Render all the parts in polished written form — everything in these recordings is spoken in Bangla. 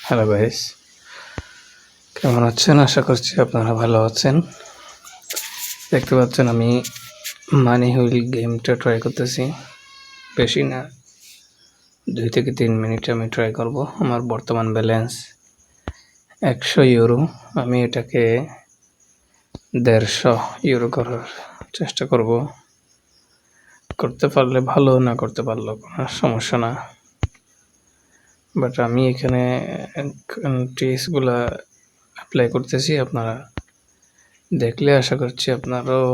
হ্যালো গাইস, কেমন আছেন? আশা করছি আপনারা ভালো আছেন। দেখতে পাচ্ছেন আমি মানি হুইল গেমটা ট্রাই করতেছি। বেশি না, 2 থেকে 3 মিনিট আমি ট্রাই করব। আমার বর্তমান ব্যালেন্স 100 ইউরো। আমি এটাকে 150 ইউরো করার চেষ্টা করব। করতে পারলে ভালো, না করতে পারলেও কোনো সমস্যা না। বাট আমি এখানে ট্রিক্সগুলা অ্যাপ্লাই করতেছি। আপনারা দেখলে আশা করছি আপনারাও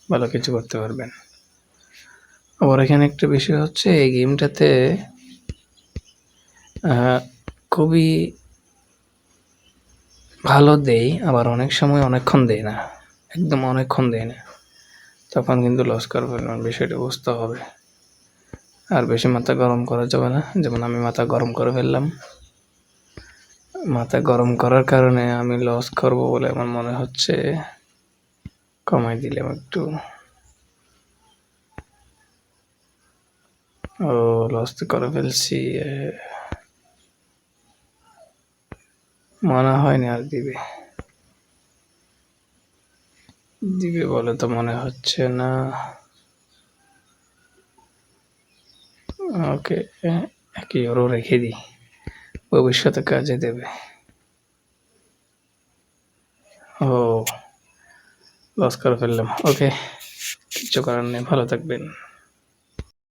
ভালো কিছু করতে পারবেন। আবার এখানে একটা বিষয় হচ্ছে, এই গেমটাতে খুবই ভালো দেয়, আবার অনেক সময় অনেকক্ষণ দেয় না, একদম অনেকক্ষণ দেয় না। তখন কিন্তু লস করে ফেলবেন, বিষয়টা বুঝতে হবে। আর বেশি মাথা গরম করা যাবে না। যেমন আমি মাথা গরম করে ফেললাম। মাথা গরম করার কারণে আমি লস করব বলে আমার মনে হচ্ছে। কমাই দিলাম একটু। ও, লস তো করে ফেলছি। মনে হয় না আর দিবে বলে তো মনে হচ্ছে না। ওকে, 1 ইউরো রেখে দিই, ভবিষ্যতে কাজে দেবে। ও, লস করে ফেললাম। ওকে, কিচ্ছু করার নেই, ভালো থাকবেন।